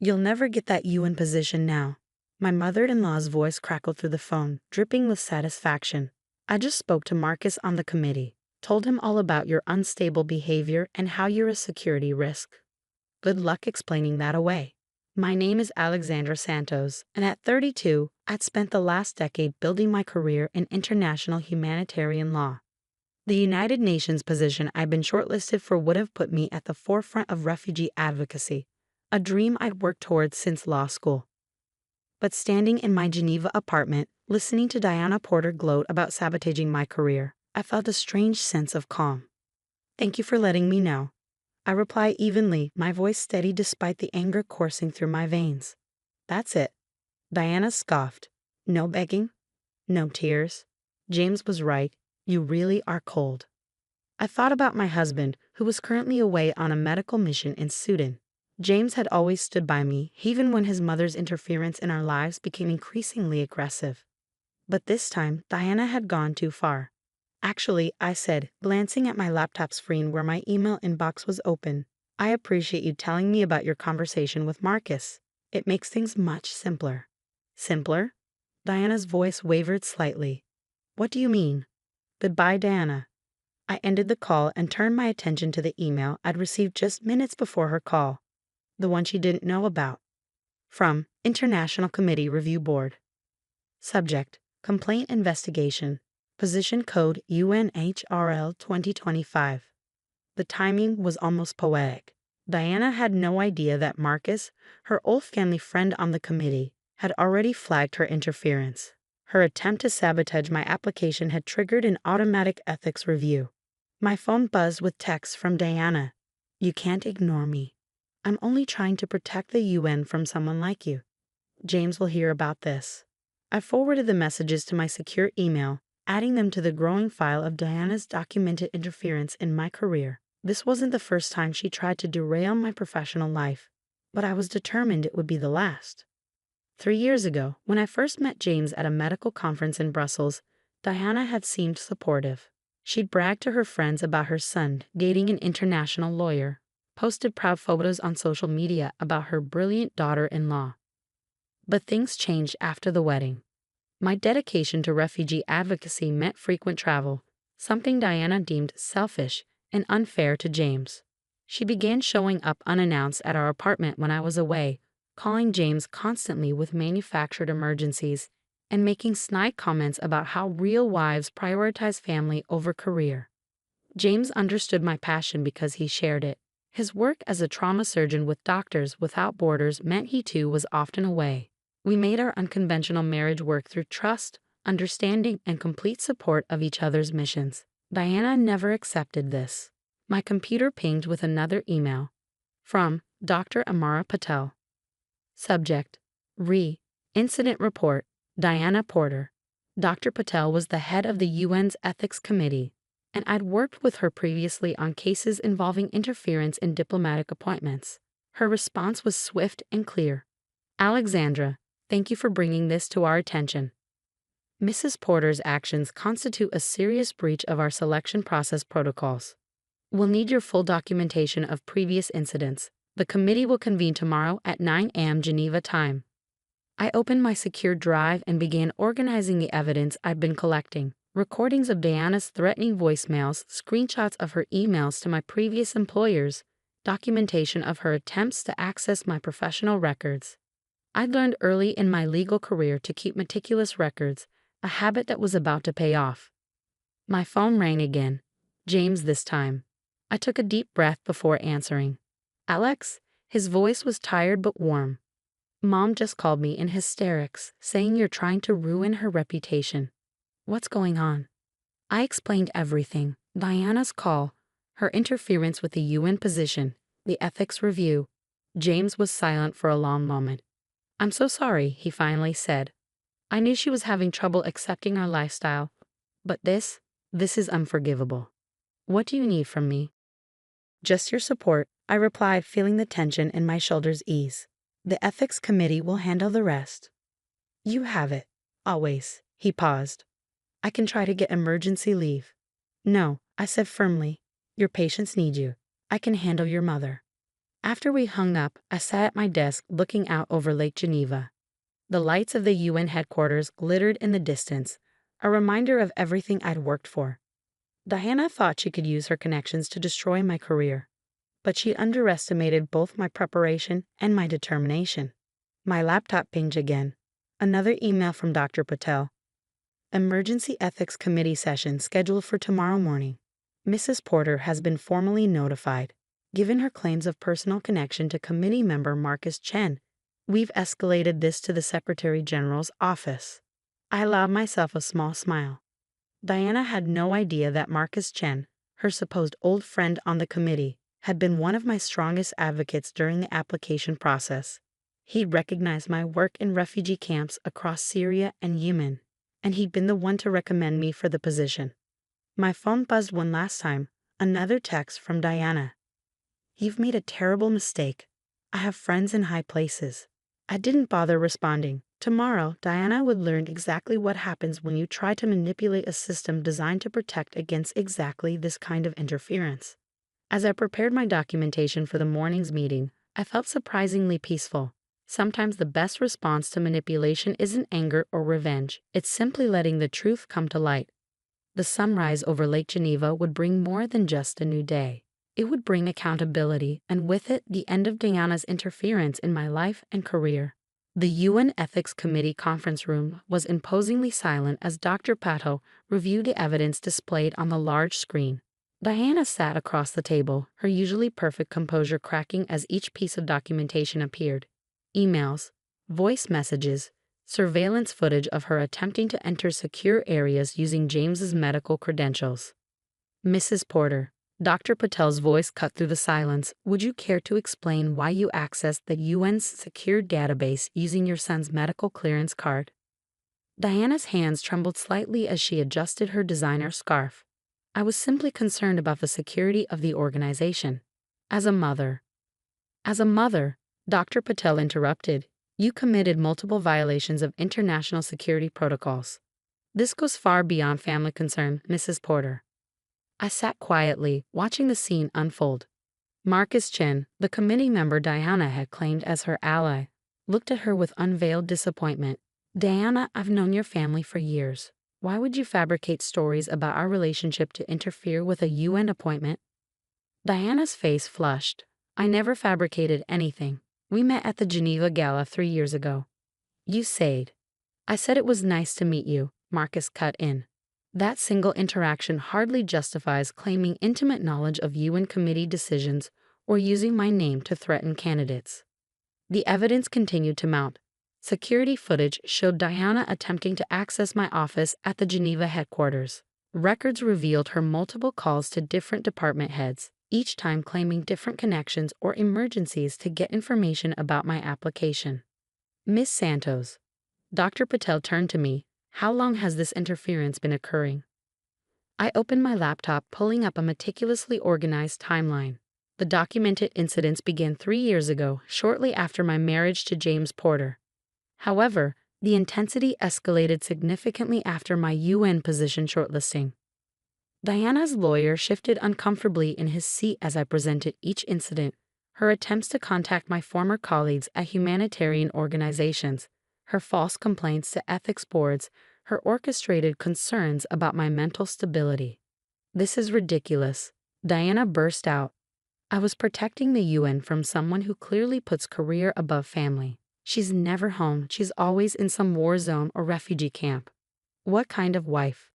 You'll never get that UN position now. My mother-in-law's voice crackled through the phone, dripping with satisfaction. I just spoke to Marcus on the committee, told him all about your unstable behavior and how you're a security risk. Good luck explaining that away. My name is Alexandra Santos, and at 32, I'd spent the last decade building my career in international humanitarian law. The United Nations position I'd been shortlisted for would have put me at the forefront of refugee advocacy, a dream I'd worked towards since law school. But standing in my Geneva apartment, listening to Diana Porter gloat about sabotaging my career, I felt a strange sense of calm. Thank you for letting me know. I reply evenly, my voice steady despite the anger coursing through my veins. That's it. Diana scoffed. No begging? No tears? James was right. You really are cold. I thought about my husband, who was currently away on a medical mission in Sudan. James had always stood by me, even when his mother's interference in our lives became increasingly aggressive. But this time, Diana had gone too far. Actually, I said, glancing at my laptop screen where my email inbox was open, I appreciate you telling me about your conversation with Marcus. It makes things much simpler. Simpler? Diana's voice wavered slightly. What do you mean? Goodbye, Diana. I ended the call and turned my attention to the email I'd received just minutes before her call. The one she didn't know about. From International Committee Review Board. Subject: Complaint Investigation. Position code UNHRL 2025. The timing was almost poetic. Diana had no idea that Marcus, her old family friend on the committee, had already flagged her interference. Her attempt to sabotage my application had triggered an automatic ethics review. My phone buzzed with texts from Diana. You can't ignore me. I'm only trying to protect the UN from someone like you. James will hear about this. I forwarded the messages to my secure email, adding them to the growing file of Diana's documented interference in my career. This wasn't the first time she tried to derail my professional life, but I was determined it would be the last. 3 years ago, when I first met James at a medical conference in Brussels, Diana had seemed supportive. She'd bragged to her friends about her son dating an international lawyer, posted proud photos on social media about her brilliant daughter-in-law. But things changed after the wedding. My dedication to refugee advocacy meant frequent travel, something Diana deemed selfish and unfair to James. She began showing up unannounced at our apartment when I was away, calling James constantly with manufactured emergencies, and making snide comments about how real wives prioritize family over career. James understood my passion because he shared it. His work as a trauma surgeon with Doctors Without Borders meant he too was often away. We made our unconventional marriage work through trust, understanding, and complete support of each other's missions. Diana never accepted this. My computer pinged with another email. From Dr. Amara Patel. Subject: Incident Report, Diana Porter. Dr. Patel was the head of the UN's Ethics Committee, and I'd worked with her previously on cases involving interference in diplomatic appointments. Her response was swift and clear. Alexandra, thank you for bringing this to our attention. Mrs. Porter's actions constitute a serious breach of our selection process protocols. We'll need your full documentation of previous incidents. The committee will convene tomorrow at 9 a.m. Geneva time. I opened my secure drive and began organizing the evidence I'd been collecting. Recordings of Diana's threatening voicemails, screenshots of her emails to my previous employers, documentation of her attempts to access my professional records. I'd learned early in my legal career to keep meticulous records, a habit that was about to pay off. My phone rang again. James this time. I took a deep breath before answering. Alex? His voice was tired but warm. Mom just called me in hysterics, saying you're trying to ruin her reputation. What's going on? I explained everything. Diana's call, her interference with the UN position, the ethics review. James was silent for a long moment. I'm so sorry, he finally said. I knew she was having trouble accepting our lifestyle, but this is unforgivable. What do you need from me? Just your support, I replied, feeling the tension in my shoulders ease. The ethics committee will handle the rest. You have it, always. He paused. I can try to get emergency leave. No, I said firmly. Your patients need you. I can handle your mother. After we hung up, I sat at my desk looking out over Lake Geneva. The lights of the UN headquarters glittered in the distance, a reminder of everything I'd worked for. Diana thought she could use her connections to destroy my career, but she underestimated both my preparation and my determination. My laptop pinged again. Another email from Dr. Patel. Emergency Ethics Committee session scheduled for tomorrow morning. Mrs. Porter has been formally notified. Given her claims of personal connection to committee member Marcus Chen, we've escalated this to the Secretary General's office. I allowed myself a small smile. Diana had no idea that Marcus Chen, her supposed old friend on the committee, had been one of my strongest advocates during the application process. He'd recognized my work in refugee camps across Syria and Yemen, and he'd been the one to recommend me for the position. My phone buzzed one last time, another text from Diana. "You've made a terrible mistake. I have friends in high places." I didn't bother responding. Tomorrow, Diana would learn exactly what happens when you try to manipulate a system designed to protect against exactly this kind of interference. As I prepared my documentation for the morning's meeting, I felt surprisingly peaceful. Sometimes the best response to manipulation isn't anger or revenge, it's simply letting the truth come to light. The sunrise over Lake Geneva would bring more than just a new day. It would bring accountability, and with it, the end of Diana's interference in my life and career. The UN Ethics Committee conference room was imposingly silent as Dr. Pato reviewed the evidence displayed on the large screen. Diana sat across the table, her usually perfect composure cracking as each piece of documentation appeared. Emails, voice messages, surveillance footage of her attempting to enter secure areas using James's medical credentials. "Mrs. Porter," Dr. Patel's voice cut through the silence, "would you care to explain why you accessed the UN's secure database using your son's medical clearance card?" Diana's hands trembled slightly as she adjusted her designer scarf. "I was simply concerned about the security of the organization. As a mother." "As a mother," Dr. Patel interrupted, "you committed multiple violations of international security protocols. This goes far beyond family concern, Mrs. Porter." I sat quietly, watching the scene unfold. Marcus Chen, the committee member Diana had claimed as her ally, looked at her with unveiled disappointment. "Diana, I've known your family for years. Why would you fabricate stories about our relationship to interfere with a UN appointment?" Diana's face flushed. "I never fabricated anything. We met at the Geneva Gala 3 years ago." "You said." "I said it was nice to meet you," Marcus cut in. "That single interaction hardly justifies claiming intimate knowledge of UN committee decisions or using my name to threaten candidates." The evidence continued to mount. Security footage showed Diana attempting to access my office at the Geneva headquarters. Records revealed her multiple calls to different department heads, each time claiming different connections or emergencies to get information about my application. "Miss Santos." Dr. Patel turned to me. "How long has this interference been occurring?" I opened my laptop, pulling up a meticulously organized timeline. The documented incidents began 3 years ago, shortly after my marriage to James Porter. However, the intensity escalated significantly after my UN position shortlisting. Diana's lawyer shifted uncomfortably in his seat as I presented each incident. Her attempts to contact my former colleagues at humanitarian organizations, her false complaints to ethics boards, her orchestrated concerns about my mental stability. "This is ridiculous," Diana burst out. "I was protecting the UN from someone who clearly puts career above family. She's never home, she's always in some war zone or refugee camp. What kind of wife?"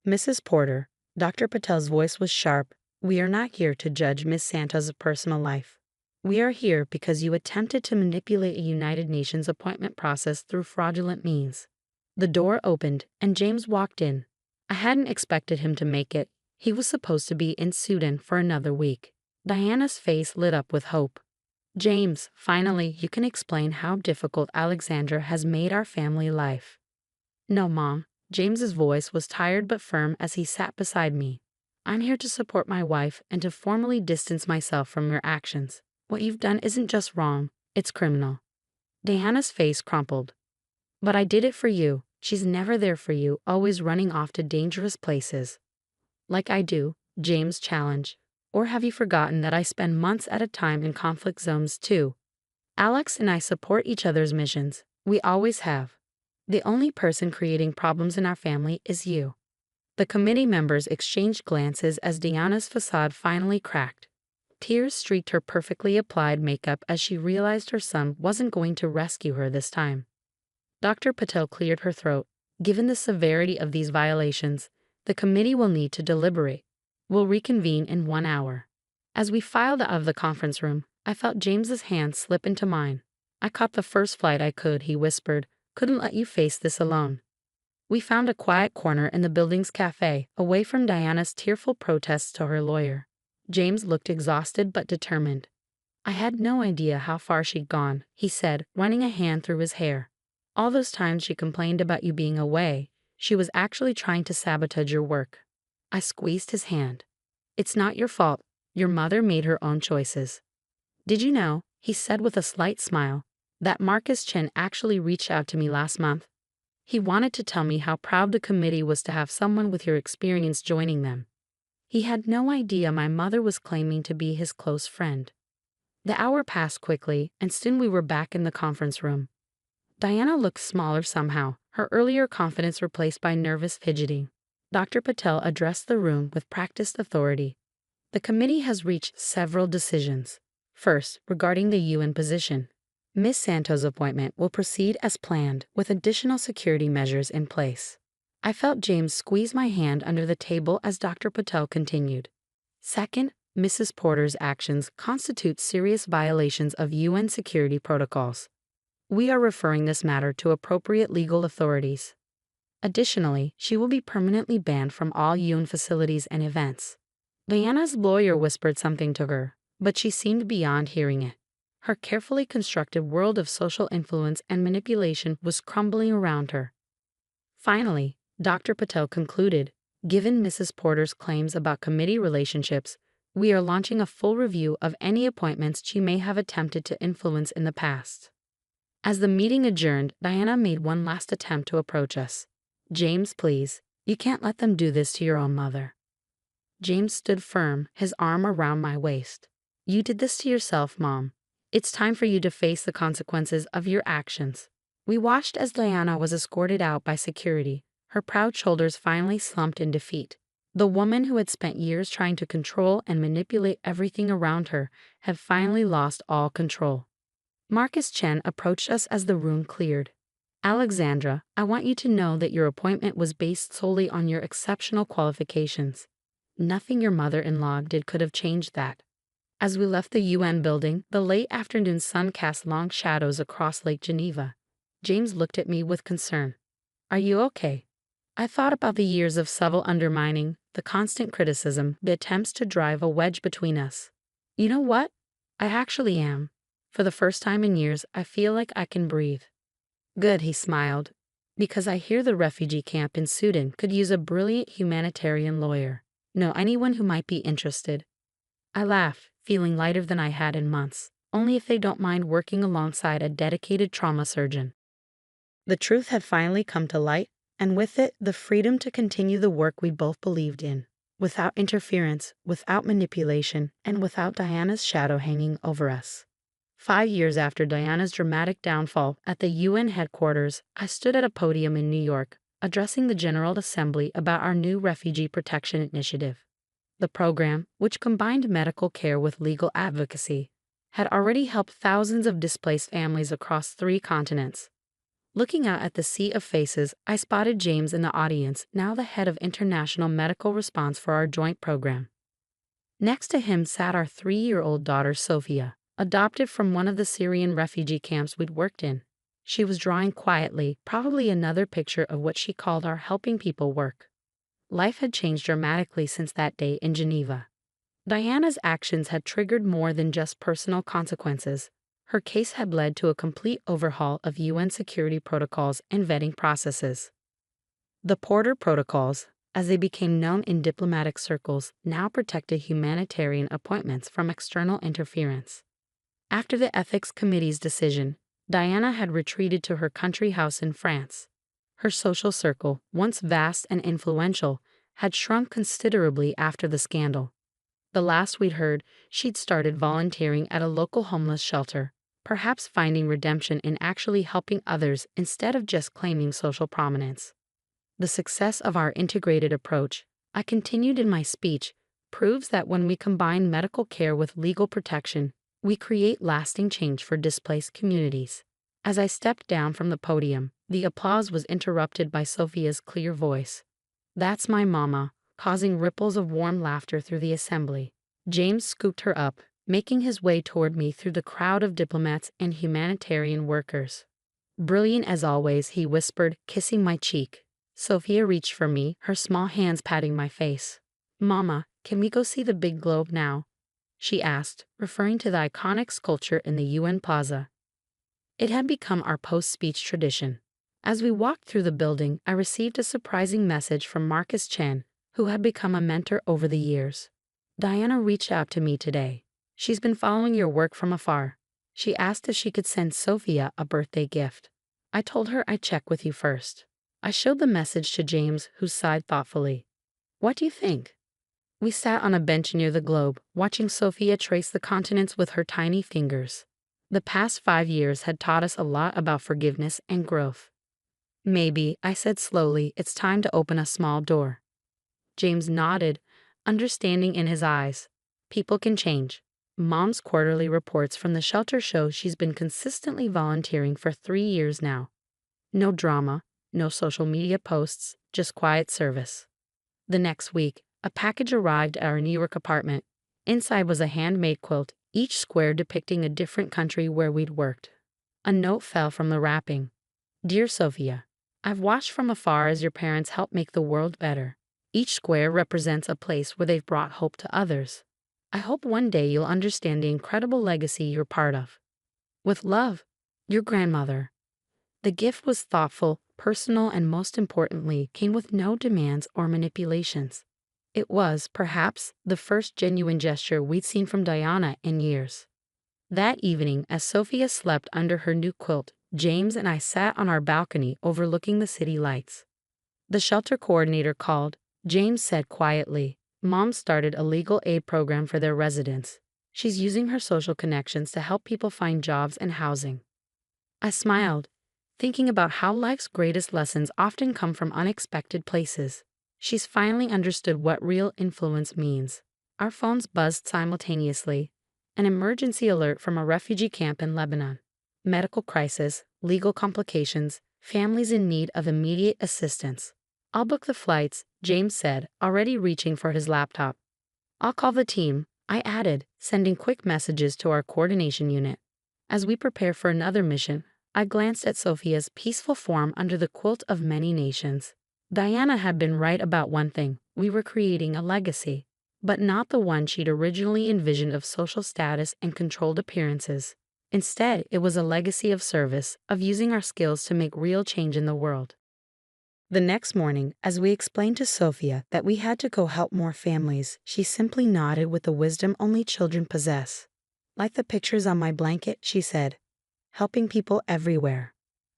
"Mrs. Porter," Dr. Patel's voice was sharp, "we are not here to judge Miss Santos' personal life. We are here because you attempted to manipulate a United Nations appointment process through fraudulent means." The door opened, and James walked in. I hadn't expected him to make it. He was supposed to be in Sudan for another week. Diana's face lit up with hope. "James, finally, you can explain how difficult Alexandra has made our family life." "No, Mom." James's voice was tired but firm as he sat beside me. "I'm here to support my wife and to formally distance myself from your actions. What you've done isn't just wrong, it's criminal." Diana's face crumpled. "But I did it for you. She's never there for you, always running off to dangerous places." "Like I do," James challenged. Or have you forgotten that I spend months at a time in conflict zones too? Alex and I support each other's missions. We always have. The only person creating problems in our family is you." The committee members exchanged glances as Diana's facade finally cracked. Tears streaked her perfectly applied makeup as she realized her son wasn't going to rescue her this time. Dr. Patel cleared her throat. "Given the severity of these violations, the committee will need to deliberate. We'll reconvene in 1 hour." As we filed out of the conference room, I felt James's hand slip into mine. "I caught the first flight I could," he whispered. "Couldn't let you face this alone." We found a quiet corner in the building's cafe, away from Diana's tearful protests to her lawyer. James looked exhausted but determined. "I had no idea how far she'd gone," he said, running a hand through his hair. "All those times she complained about you being away, she was actually trying to sabotage your work." I squeezed his hand. "It's not your fault. Your mother made her own choices." "Did you know," he said with a slight smile, "that Marcus Chen actually reached out to me last month? He wanted to tell me how proud the committee was to have someone with your experience joining them. He had no idea my mother was claiming to be his close friend." The hour passed quickly, and soon we were back in the conference room. Diana looked smaller somehow, her earlier confidence replaced by nervous fidgeting. Dr. Patel addressed the room with practiced authority. "The committee has reached several decisions. First, regarding the UN position. Ms. Santos' appointment will proceed as planned, with additional security measures in place." I felt James squeeze my hand under the table as Dr. Patel continued. "Second, Mrs. Porter's actions constitute serious violations of UN security protocols. We are referring this matter to appropriate legal authorities. Additionally, she will be permanently banned from all UN facilities and events." Diana's lawyer whispered something to her, but she seemed beyond hearing it. Her carefully constructed world of social influence and manipulation was crumbling around her. Finally, Dr. Patel concluded, "Given Mrs. Porter's claims about committee relationships, we are launching a full review of any appointments she may have attempted to influence in the past." As the meeting adjourned, Diana made one last attempt to approach us. "James, please, you can't let them do this to your own mother." James stood firm, his arm around my waist. "You did this to yourself, Mom. It's time for you to face the consequences of your actions." We watched as Diana was escorted out by security, her proud shoulders finally slumped in defeat. The woman who had spent years trying to control and manipulate everything around her had finally lost all control. Marcus Chen approached us as the room cleared. "Alexandra, I want you to know that your appointment was based solely on your exceptional qualifications. Nothing your mother-in-law did could have changed that." As we left the UN building, the late afternoon sun cast long shadows across Lake Geneva. James looked at me with concern. "Are you okay?" I thought about the years of subtle undermining, the constant criticism, the attempts to drive a wedge between us. "You know what? I actually am. For the first time in years, I feel like I can breathe." "Good," he smiled. "Because I hear the refugee camp in Sudan could use a brilliant humanitarian lawyer. Know anyone who might be interested?" I laughed, feeling lighter than I had in months, only if they don't mind working alongside a dedicated trauma surgeon. The truth had finally come to light, and with it, the freedom to continue the work we both believed in, without interference, without manipulation, and without Diana's shadow hanging over us. 5 years after Diana's dramatic downfall at the UN headquarters, I stood at a podium in New York, addressing the General Assembly about our new Refugee Protection Initiative. The program, which combined medical care with legal advocacy, had already helped thousands of displaced families across 3 continents. Looking out at the sea of faces, I spotted James in the audience, now the head of international medical response for our joint program. Next to him sat our 3-year-old daughter Sophia, adopted from one of the Syrian refugee camps we'd worked in. She was drawing quietly, probably another picture of what she called our helping people work. Life had changed dramatically since that day in Geneva. Diana's actions had triggered more than just personal consequences. Her case had led to a complete overhaul of UN security protocols and vetting processes. The Porter Protocols, as they became known in diplomatic circles, now protected humanitarian appointments from external interference. After the Ethics Committee's decision, Diana had retreated to her country house in France. Her social circle, once vast and influential, had shrunk considerably after the scandal. The last we'd heard, she'd started volunteering at a local homeless shelter, perhaps finding redemption in actually helping others instead of just claiming social prominence. The success of our integrated approach, I continued in my speech, proves that when we combine medical care with legal protection, we create lasting change for displaced communities. As I stepped down from the podium, the applause was interrupted by Sophia's clear voice. "That's my mama," causing ripples of warm laughter through the assembly. James scooped her up, making his way toward me through the crowd of diplomats and humanitarian workers. "Brilliant as always," he whispered, kissing my cheek. Sophia reached for me, her small hands patting my face. "Mama, can we go see the big globe now?" she asked, referring to the iconic sculpture in the UN Plaza. It had become our post-speech tradition. As we walked through the building, I received a surprising message from Marcus Chen, who had become a mentor over the years. "Diana reached out to me today. She's been following your work from afar. She asked if she could send Sophia a birthday gift. I told her I'd check with you first." I showed the message to James, who sighed thoughtfully. "What do you think?" We sat on a bench near the globe, watching Sophia trace the continents with her tiny fingers. The past 5 years had taught us a lot about forgiveness and growth. "Maybe," I said slowly, "it's time to open a small door." James nodded, understanding in his eyes. People can change. Mom's quarterly reports from the shelter show she's been consistently volunteering for 3 years now. No drama, no social media posts, just quiet service. The next week, a package arrived at our New York apartment. Inside was a handmade quilt, each square depicting a different country where we'd worked. A note fell from the wrapping. "Dear Sophia, I've watched from afar as your parents help make the world better. Each square represents a place where they've brought hope to others. I hope one day you'll understand the incredible legacy you're part of. With love, your grandmother." The gift was thoughtful, personal, and most importantly, came with no demands or manipulations. It was, perhaps, the first genuine gesture we'd seen from Diana in years. That evening, as Sophia slept under her new quilt, James and I sat on our balcony overlooking the city lights. The shelter coordinator called. James said quietly, "Mom started a legal aid program for their residents. She's using her social connections to help people find jobs and housing." I smiled, thinking about how life's greatest lessons often come from unexpected places. She's finally understood what real influence means. Our phones buzzed simultaneously. An emergency alert from a refugee camp in Lebanon. Medical crisis, legal complications, families in need of immediate assistance. "I'll book the flights," James said, already reaching for his laptop. "I'll call the team," I added, sending quick messages to our coordination unit. As we prepare for another mission, I glanced at Sophia's peaceful form under the quilt of many nations. Diana had been right about one thing: we were creating a legacy, but not the one she'd originally envisioned of social status and controlled appearances. Instead, it was a legacy of service, of using our skills to make real change in the world. The next morning, as we explained to Sophia that we had to go help more families, she simply nodded with the wisdom only children possess. "Like the pictures on my blanket," she said. "Helping people everywhere."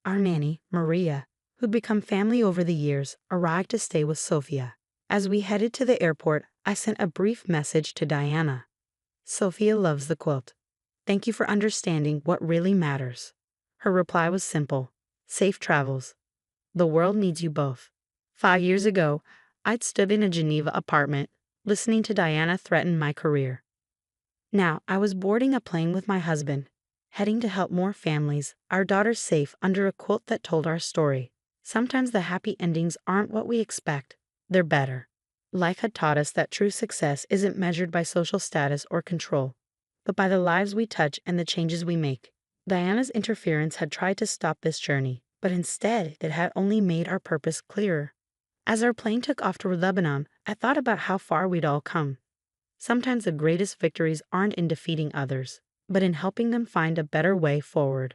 Our nanny, Maria, who'd become family over the years, arrived to stay with Sophia. As we headed to the airport, I sent a brief message to Diana. "Sophia loves the quilt. Thank you for understanding what really matters." Her reply was simple: "Safe travels. The world needs you both." 5 years ago, I'd stood in a Geneva apartment, listening to Diana threaten my career. Now I was boarding a plane with my husband, heading to help more families, our daughters safe under a quilt that told our story. Sometimes the happy endings aren't what we expect, they're better. Life had taught us that true success isn't measured by social status or control, but by the lives we touch and the changes we make. Diana's interference had tried to stop this journey, but instead it had only made our purpose clearer. As our plane took off to Lebanon, I thought about how far we'd all come. Sometimes the greatest victories aren't in defeating others, but in helping them find a better way forward.